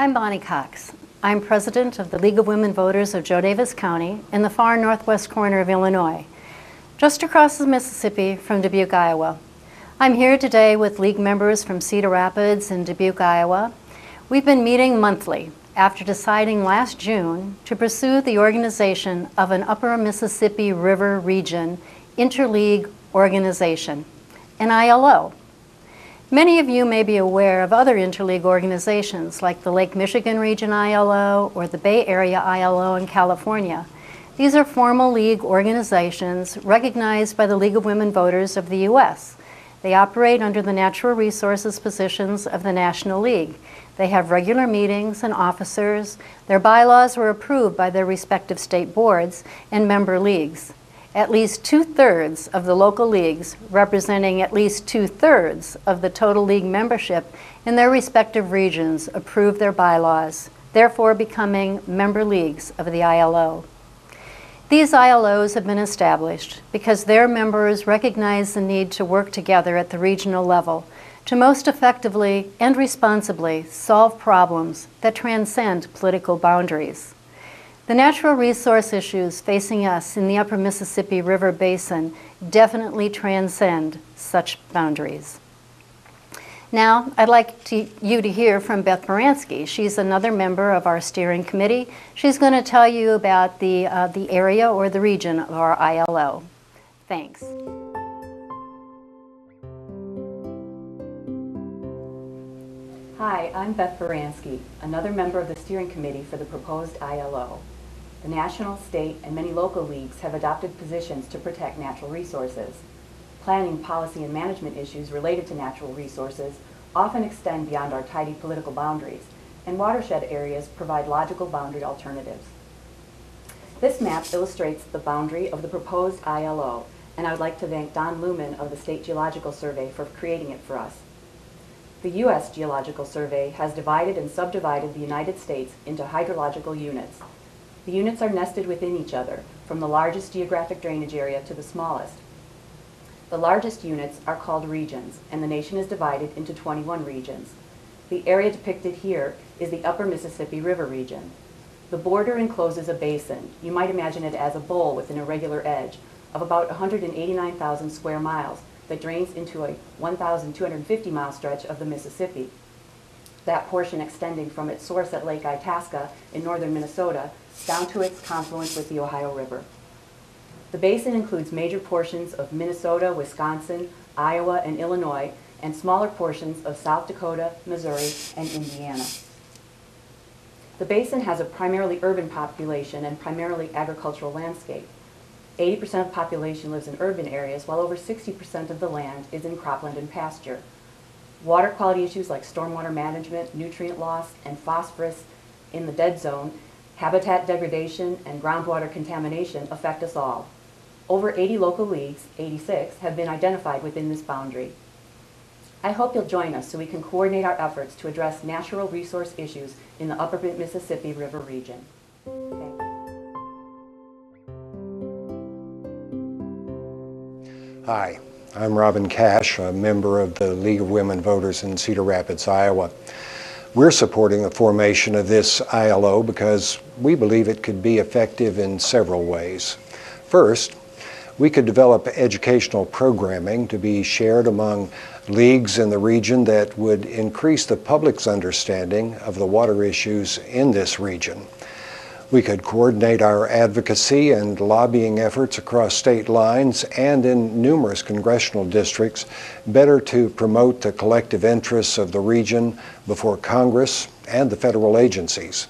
I'm Bonnie Cox. I'm president of the League of Women Voters of Joe Davis County in the far northwest corner of Illinois, just across the Mississippi from Dubuque, Iowa. I'm here today with League members from Cedar Rapids and Dubuque, Iowa. We've been meeting monthly after deciding last June to pursue the organization of an Upper Mississippi River Region Interleague organization, an ILO. Many of you may be aware of other interleague organizations like the Lake Michigan Region ILO or the Bay Area ILO in California. These are formal league organizations recognized by the League of Women Voters of the U.S. They operate under the natural resources positions of the National League. They have regular meetings and officers. Their bylaws were approved by their respective state boards and member leagues. At least 2/3 of the local leagues, representing at least 2/3 of the total league membership in their respective regions, approved their bylaws, therefore becoming member leagues of the ILO. These ILOs have been established because their members recognize the need to work together at the regional level to most effectively and responsibly solve problems that transcend political boundaries. The natural resource issues facing us in the Upper Mississippi River Basin definitely transcend such boundaries. Now, I'd like you to hear from Beth Baranski. She's another member of our steering committee. She's going to tell you about the area or the region of our ILO. Thanks. Hi, I'm Beth Baranski, another member of the steering committee for the proposed ILO. The national, state, and many local leagues have adopted positions to protect natural resources. Planning, policy, and management issues related to natural resources often extend beyond our tidy political boundaries, and watershed areas provide logical boundary alternatives. This map illustrates the boundary of the proposed ILO, and I would like to thank Don Luman of the State Geological Survey for creating it for us. The U.S. Geological Survey has divided and subdivided the United States into hydrological units. The units are nested within each other, from the largest geographic drainage area to the smallest. The largest units are called regions, and the nation is divided into 21 regions. The area depicted here is the Upper Mississippi River region. The border encloses a basin. You might imagine it as a bowl with an irregular edge of about 189,000 square miles that drains into a 1,250-mile stretch of the Mississippi. That portion extending from its source at Lake Itasca in northern Minnesota down to its confluence with the Ohio River. The basin includes major portions of Minnesota, Wisconsin, Iowa, and Illinois, and smaller portions of South Dakota, Missouri, and Indiana. The basin has a primarily urban population and primarily agricultural landscape. 80% of the population lives in urban areas, while over 60% of the land is in cropland and pasture. Water quality issues like stormwater management, nutrient loss, and phosphorus in the dead zone, habitat degradation, and groundwater contamination affect us all. Over 80 local leagues, 86, have been identified within this boundary. I hope you'll join us so we can coordinate our efforts to address natural resource issues in the Upper Mississippi River region. Thank you. Hi, I'm Robin Cash, a member of the League of Women Voters in Cedar Rapids, Iowa. We're supporting the formation of this ILO because we believe it could be effective in several ways. First, we could develop educational programming to be shared among leagues in the region that would increase the public's understanding of the water issues in this region. We could coordinate our advocacy and lobbying efforts across state lines and in numerous congressional districts better to promote the collective interests of the region before Congress and the federal agencies.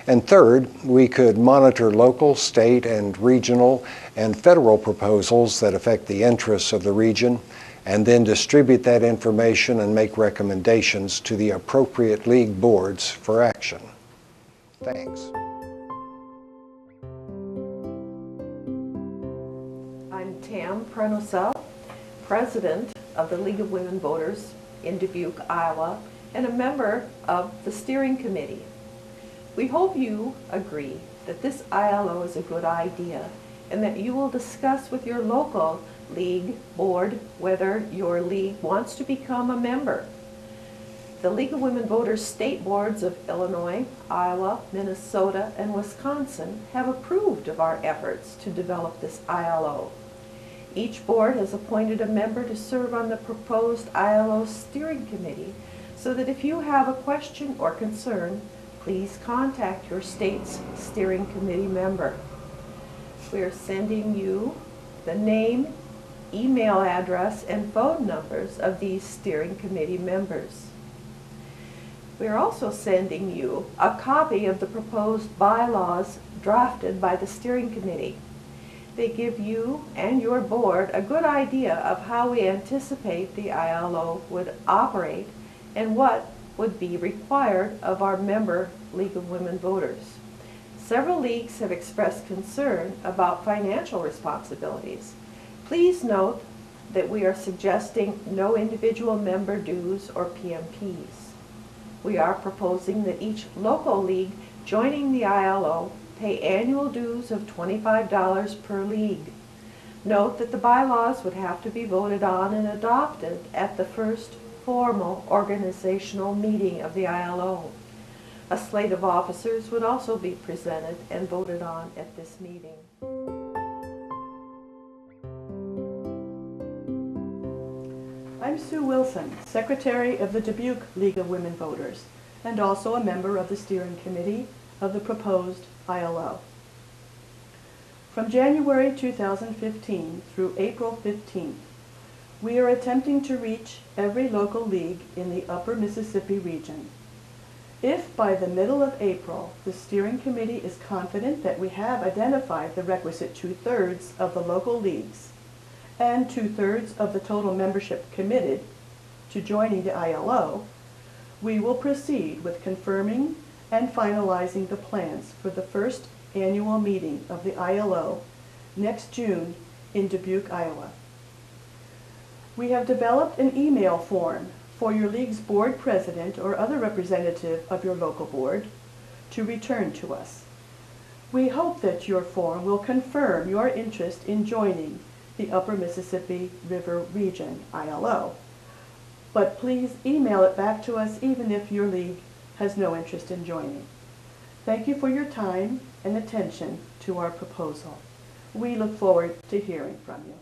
And third, we could monitor local, state, and regional and federal proposals that affect the interests of the region, and then distribute that information and make recommendations to the appropriate league boards for action. Thanks. I'm Tam Prenosa, President of the League of Women Voters in Dubuque, Iowa, and a member of the steering committee. We hope you agree that this ILO is a good idea and that you will discuss with your local league board whether your league wants to become a member. The League of Women Voters state boards of Illinois, Iowa, Minnesota, and Wisconsin have approved of our efforts to develop this ILO. Each board has appointed a member to serve on the proposed ILO steering committee, so that if you have a question or concern, please contact your state's steering committee member. We are sending you the name, email address, and phone numbers of these steering committee members. We are also sending you a copy of the proposed bylaws drafted by the steering committee. They give you and your board a good idea of how we anticipate the ILO would operate and what would be required of our member League of Women Voters. Several leagues have expressed concern about financial responsibilities. Please note that we are suggesting no individual member dues or PMPs. We are proposing that each local league joining the ILO pay annual dues of $25 per league. Note that the bylaws would have to be voted on and adopted at the first formal organizational meeting of the ILO. A slate of officers would also be presented and voted on at this meeting. I'm Sue Wilson, Secretary of the Dubuque League of Women Voters, and also a member of the steering committee of the proposed ILO. From January 2015 through April 15th, we are attempting to reach every local league in the Upper Mississippi region. If by the middle of April the steering committee is confident that we have identified the requisite 2/3 of the local leagues and 2/3 of the total membership committed to joining the ILO, we will proceed with confirming and finalizing the plans for the first annual meeting of the ILO next June in Dubuque, Iowa. We have developed an email form for your league's board president or other representative of your local board to return to us. We hope that your form will confirm your interest in joining the Upper Mississippi River Region ILO, but please email it back to us even if your league has no interest in joining. Thank you for your time and attention to our proposal. We look forward to hearing from you.